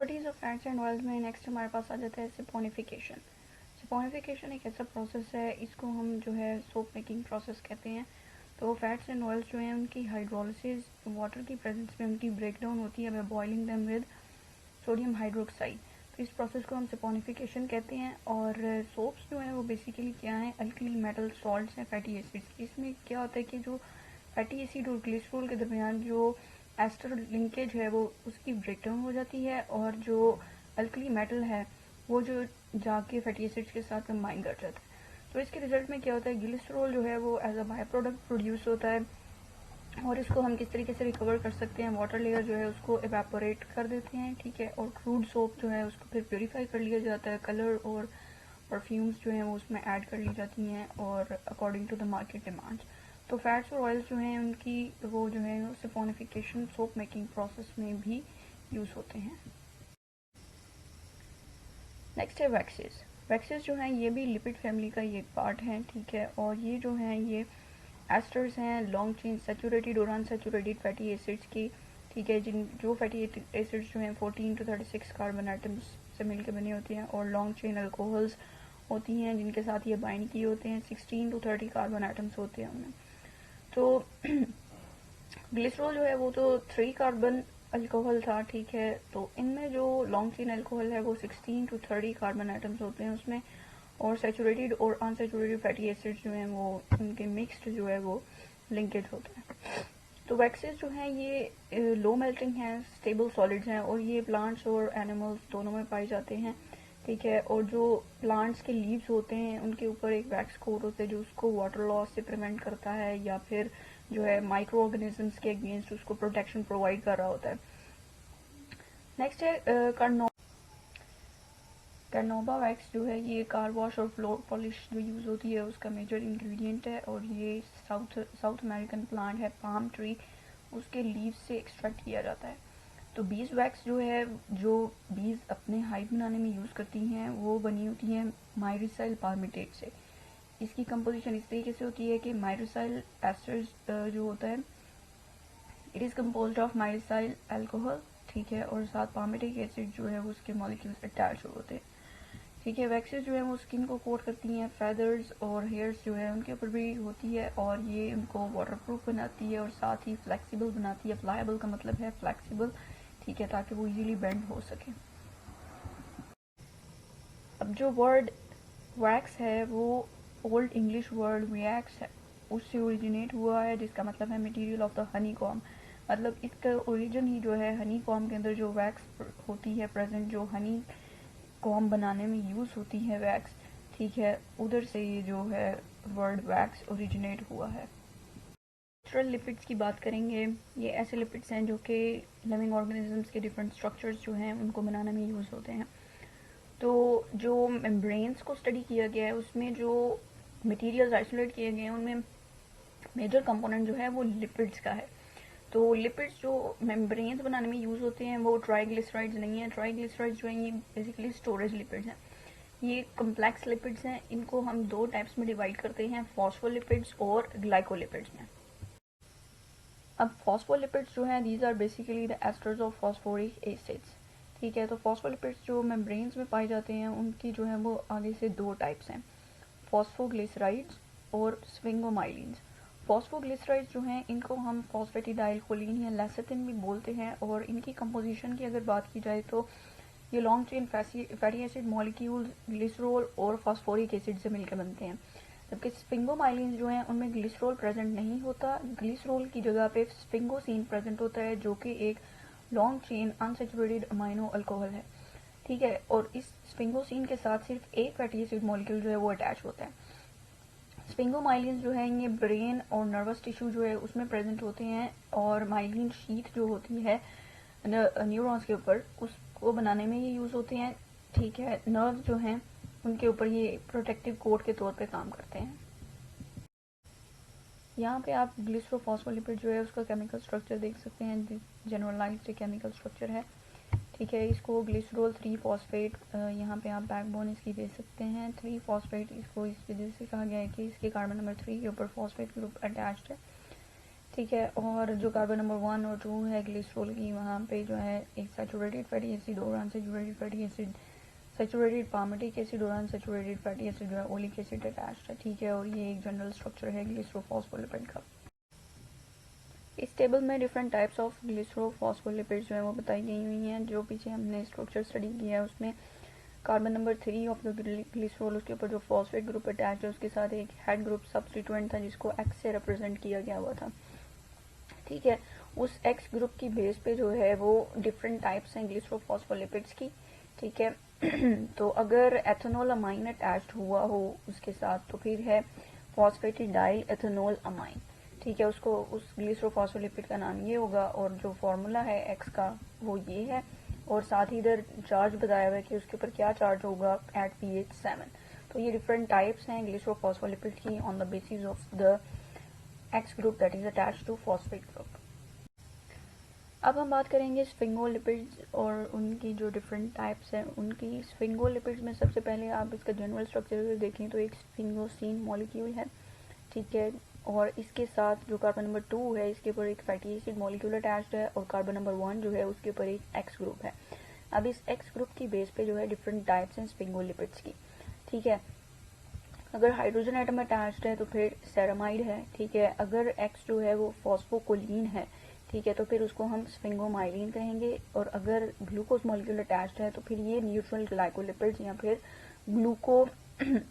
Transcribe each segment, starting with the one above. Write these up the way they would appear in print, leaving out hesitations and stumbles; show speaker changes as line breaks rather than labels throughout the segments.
Properties of fats and oils में next हमारे पास आ जाता है सिपोनिफिकेशन। सिपोनिफिकेशन एक ऐसा प्रोसेस है, इसको हम जो है सोप मेकिंग प्रोसेस कहते हैं। तो फैट्स एंड ऑयल्स जो हैं उनकी हाइड्रोलिसिस वाटर की प्रेजेंस में उनकी ब्रेकडाउन होती है by boiling them with sodium hydroxide. तो इस प्रोसेस को हम सिपोनिफिकेशन कहते हैं। और सोप्स जो हैं वो बेसिकली क्या हैं, अल्कली मेटल सॉल्ट्स हैं फैटी एसिड्स। इसमें क्या होता है कि जो फैटी एसिड और ग्लिसरॉल के दरमियान जो एस्टर लिंकेज है वो उसकी ब्रेकडाउन हो जाती है, और जो अल्कली मेटल है वो जो जाके फैटी एसिड्स के साथ कंबाइन कर जाता है। तो इसके रिजल्ट में क्या होता है, ग्लिसरॉल जो है वो as a by product produce होता है, और इसको हम किस तरीके से रिकवर कर सकते हैं, वाटर लेयर जो है उसको एवेपोरेट कर देते हैं, ठीक है। और क्रूड सोप जो है उसको फिर प्योरीफाई कर लिया जाता है, कलर और परफ्यूम्स जो हैं वो उसमें ऐड कर ली जाती हैं और according to the market demand. तो फैट्स और ऑयल्स जो हैं उनकी वो जो है सिफोनिफिकेशन सोप मेकिंग प्रोसेस में भी यूज़ होते हैं। नेक्स्ट है वैक्सेस। वैक्सेस जो हैं ये भी लिपिड फैमिली का ये पार्ट है, ठीक है। और ये जो हैं ये एस्टर्स हैं, लॉन्ग चेन सैचुरेटेड और अनसैचुरेटेड फैटी एसिड्स की, ठीक है। जो फैटी एसिड्स जो हैं 14 to 36 कार्बन आइटम्स से मिलकर बनी होती हैं, और लॉन्ग चेन अल्कोहल्स होती हैं जिनके साथ ये बाइंड किए होते हैं, 16 to 30 कार्बन आइटम्स होते हैं उनमें। तो ग्लिसरॉल जो है वो तो 3 कार्बन अल्कोहल था, ठीक है। तो इनमें जो लॉन्ग चेन अल्कोहल है वो 16 to 30 कार्बन आइटम्स होते हैं उसमें, और सैचुरेटेड और अनसैचुरेटेड फैटी एसिड्स जो हैं वो उनके मिक्स्ड जो है वो लिंकेज होता है। तो वैक्सेस जो हैं ये लो मेल्टिंग हैं, स्टेबल सॉलिड्स हैं, और ये प्लांट्स और एनिमल्स दोनों में पाए जाते हैं, ठीक है। और जो प्लांट्स के लीव्स होते हैं उनके ऊपर एक वैक्स कोट होता है जो उसको वाटर लॉस से प्रिवेंट करता है, या फिर जो है माइक्रो ऑर्गेनिजम्स के अगेंस्ट उसको प्रोटेक्शन प्रोवाइड कर रहा होता है। नेक्स्ट है कार्नोबा वैक्स जो है ये कार वॉश और फ्लोर पॉलिश जो यूज़ होती है उसका मेजर इंग्रेडिएंट है, और ये साउथ अमेरिकन प्लांट है पाम ट्री, उसके लीव्स से एक्सट्रैक्ट किया जाता है। तो बीज वैक्स जो है, जो बीज अपने हाइव बनाने में यूज़ करती हैं वो बनी होती हैं माइरिसाइल पाल्मिटेट से। इसकी कंपोजिशन इस तरीके से होती है कि माइरिसाइल एस्टर्स जो होता है it is composed of myricyl alcohol, ठीक है, और साथ पाल्मिटिक एसिड जो है वो उसके मॉलिक्यूल्स अटैच होते हैं, ठीक है। वैक्सेस जो है वो स्किन को कोट करती हैं, फेदर्स और हेयर्स जो है उनके ऊपर भी होती है, और ये उनको वाटरप्रूफ बनाती है और साथ ही फ्लेक्सिबल बनाती है। फ्लायबल का मतलब है फ्लेक्सिबल, ठीक है, ताकि वो इजीली बेंड हो सके। अब जो वर्ड वैक्स है वो ओल्ड इंग्लिश वर्ड वैक्स है उससे ओरिजिनेट हुआ है, जिसका मतलब है material of the honey com. मतलब इसका ओरिजिन ही जो है हनी कॉम के अंदर जो वैक्स होती है प्रेजेंट, जो हनी कॉम बनाने में यूज़ होती है वैक्स, ठीक है, उधर से ये जो है वर्ड वैक्स ओरिजिनेट हुआ है। नेचुरल लिपिड्स की बात करेंगे। ये ऐसे लिपिड्स हैं जो कि लिविंग ऑर्गेनिजम्स के डिफरेंट स्ट्रक्चर्स जो हैं उनको बनाने में यूज़ होते हैं। तो जो मेम्ब्रेन्स को स्टडी किया गया है उसमें जो मटेरियल्स आइसोलेट किए गए हैं उनमें मेजर कंपोनेंट जो है वो लिपिड्स का है। तो लिपिड्स जो मेम्ब्रेन्स बनाने में यूज़ होते हैं वो ट्राइग्लिसराइड्स नहीं है। ट्राइग्लिसराइड्स जो हैं ये बेसिकली स्टोरेज लिपिड्स हैं। ये कम्प्लेक्स लिपिड्स हैं, इनको हम दो टाइप्स में डिवाइड करते हैं, फॉस्फोलिपिड्स और ग्लाइकोलिपिड्स में। अब फॉस्फोलिपिड्स जो हैं these are basically the esters of phosphoric acids, ठीक है। तो फॉस्फोलिपिड्स जो मेम्ब्रेन्स में पाए जाते हैं उनकी जो है वो आगे से दो टाइप्स हैं, फॉस्फोग्लिसराइड्स और स्विंगोमाइलिन्स। फॉस्फोग्लिसराइड्स जो हैं इनको हम फॉस्फेटिडाइलकोलिन या लेसिथिन भी बोलते हैं, और इनकी कंपोजिशन की अगर बात की जाए तो ये long chain fatty acid molecules glycerol और फॉस्फोरिक एसिड से मिलकर बनते हैं। जबकि स्फिंगोमाइलिन्स जो हैं उनमें ग्लिसरॉल प्रेजेंट नहीं होता, ग्लिसरॉल की जगह पे स्फिंगोसिन प्रेजेंट होता है जो कि एक long chain unsaturated amino alcohol है, ठीक है। और इस स्फिंगोसिन के साथ सिर्फ एक फैटी एसिड मॉलिक्यूल जो है वो अटैच होता है। स्फिंगोमाइलिन्स जो है ये ब्रेन और नर्वस टिश्यू जो है उसमें प्रेजेंट होते हैं, और माइलिन शीथ जो होती है न्यूरॉन्स के ऊपर उसको बनाने में ये यूज़ होते हैं, ठीक है। नर्व जो हैं उनके ऊपर ये प्रोटेक्टिव कोट के तौर पे काम करते हैं। यहाँ पे आप ग्लिसरोफॉस्फोलिपिड जो है उसका केमिकल स्ट्रक्चर देख सकते हैं, जनरलाइज्ड केमिकल स्ट्रक्चर है, ठीक है। इसको ग्लिसरॉल 3 फॉस्फेट, यहाँ पे आप बैकबोन इसकी दे सकते हैं 3 फॉस्फेट, इसको इस वजह से कहा गया है कि इसके कार्बन नंबर 3 के ऊपर फॉस्फेट ग्रुप अटैच्ड है, ठीक है। और जो कार्बन नंबर 1 और 2 है ग्लिसरॉल की, वहाँ पे जो है एक सैचुरेटेड फैटी एसिड और unsaturated fatty acid, saturated palmitic acid और अनसैचुरेटेड फैटी एसिड जो है ओलिक एसिड अटैच्ड है। ठीक है, और ये एक जनरल स्ट्रक्चर है ग्लिसरोफॉस्फोलिपिड का। इस टेबल में डिफरेंट टाइप्स ऑफ ग्लिसरोफॉस्फोलिपिड्स जो है वो बताई गई हुई हैं। जो पीछे हमने स्ट्रक्चर स्टडी किया है उसमें carbon number 3 of the glycerol, उसके ऊपर जो फॉस्फेट ग्रुप अटैच है उसके साथ एक हेड ग्रुप सब्स्टिट्यूएंट था जिसको एक्स से रिप्रेजेंट किया गया हुआ था। ठीक है, उस एक्स ग्रुप की बेस पे जो है वो डिफरेंट टाइप्स हैं ग्लिसरोफॉस्फोलिपिड्स की। ठीक है तो अगर एथेनॉल अमाइन अटैच्ड हुआ हो उसके साथ तो फिर है फॉस्फेटिडाइल एथेनॉल अमाइन। ठीक है, उसको उस ग्लिसरोफॉस्फोलिपिड का नाम ये होगा और जो फॉर्मूला है एक्स का वो ये है। और साथ ही इधर चार्ज बताया हुआ है कि उसके ऊपर क्या चार्ज होगा एट pH 7। तो ये डिफरेंट टाइप्स हैं ग्लिसरोफॉस्फोलिपिड की on the basis of the x group that is attached to phosphate group. अब हम बात करेंगे स्फिंगोलिपिड्स और उनकी जो डिफरेंट टाइप्स हैं उनकी। स्फिंगोलिपिड्स में सबसे पहले आप इसका जनरल स्ट्रक्चर देखें तो एक स्फिंगोसिन मॉलिक्यूल है। ठीक है, और इसके साथ जो कार्बन नंबर 2 है इसके ऊपर एक फैटी एसिड मॉलिक्यूल अटैच्ड है और कार्बन नंबर 1 जो है उसके ऊपर एक एक्स ग्रुप है। अब इस एक्स ग्रुप की बेस पे जो है डिफरेंट टाइप्स हैं स्फिंगोलिपिड्स की। ठीक है, अगर हाइड्रोजन एटम अटैच्ड है तो फिर सेरामाइड है। ठीक है, अगर एक्स जो है वो फॉस्फोकोलिन है, ठीक है, तो फिर उसको हम स्फिंगोमाइलिन कहेंगे। और अगर ग्लूकोज मॉलिक्यूल अटैच्ड है तो फिर ये न्यूट्रल ग्लाइकोलिपिड्स या फिर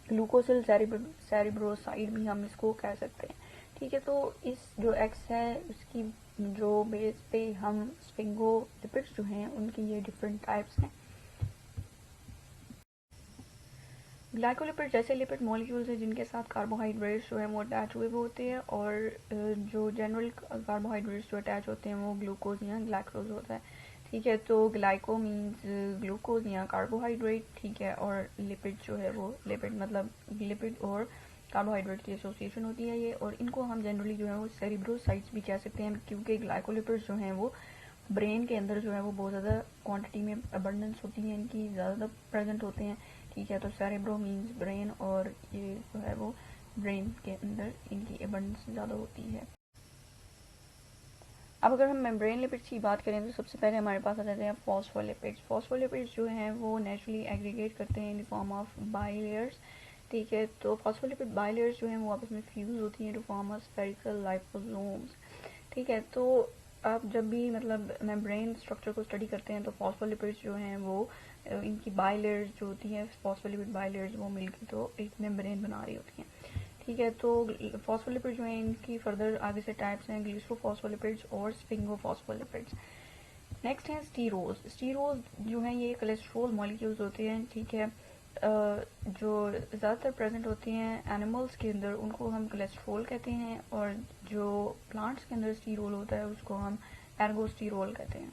ग्लूकोसिल सेरिब्रोसाइड भी हम इसको कह सकते हैं। ठीक है, तो इस जो एक्स है उसकी जो बेस पे हम स्फिंगोलिपिड्स जो हैं उनकी ये डिफरेंट टाइप्स हैं। ग्लाइकोलिपिड जैसे लिपिड मॉलिक्यूल्स हैं जिनके साथ कार्बोहाइड्रेट्स जो है वो अटैच हुए हुए होते हैं और जो जनरल कार्बोहाइड्रेट्स जो अटैच होते हैं वो ग्लूकोज या ग्लाइकोज होता है। ठीक है, तो ग्लाइको मीन्स ग्लूकोज या कार्बोहाइड्रेट। ठीक है, और लिपिड जो है वो लिपिड मतलब लिपिड और कार्बोहाइड्रेट की एसोसिएशन होती है ये, और इनको हम जनरली जो है वो सेरिब्रोसाइट्स भी कह सकते हैं क्योंकि ग्लाइकोलिपिड्स जो हैं वो ब्रेन के अंदर जो है वो बहुत ज़्यादा क्वांटिटी में अबंडेंस होती है, इनकी ज़्यादा प्रेजेंट होते हैं। ठीक है, तो सेरेब्रो मीन्स ब्रेन और ये जो है वो ब्रेन के अंदर इनकी अबंडेंस ज़्यादा होती है। अब अगर हम मेम्ब्रेन लिपिड्स की बात करें तो सबसे पहले हमारे पास आ जाते हैं फॉस्फोलिपिड्स। फॉस्फोलिपिड्स जो हैं वो नेचुरली एग्रीगेट करते हैं इन द फॉर्म ऑफ बाइलेयर्स। ठीक है, तो फॉस्फोलिपिड बाइलेयर्स जो हैं वो आपस में फ्यूज होती हैं to form of spherical liposomes. ठीक है, तो आप जब भी मतलब मेम्ब्रेन स्ट्रक्चर को स्टडी करते हैं तो फॉस्फोलिपिड्स जो हैं वो इनकी बाइलेयर्स जो होती हैं फॉस्फोलिपिड बाइलेयर्स वो मिलकर तो एक मेम्ब्रेन बना रही होती हैं। ठीक है, तो फॉस्फोलिपिड जो है इनकी फर्दर आगे से टाइप्स हैं ग्लिसरोफॉस्फोलिपिड्स और स्फिंगोफॉस्फोलिपिड्स। नेक्स्ट है स्टीरोज। स्टीरोज जो है ये कोलेस्ट्रॉल मॉलिक्यूल्स होते हैं। ठीक है, जो ज़्यादातर प्रेजेंट होती हैं एनिमल्स के अंदर उनको हम कोलेस्ट्रॉल कहते हैं और जो प्लांट्स के अंदर स्टीरोल होता है उसको हम एर्गोस्टीरोल कहते हैं।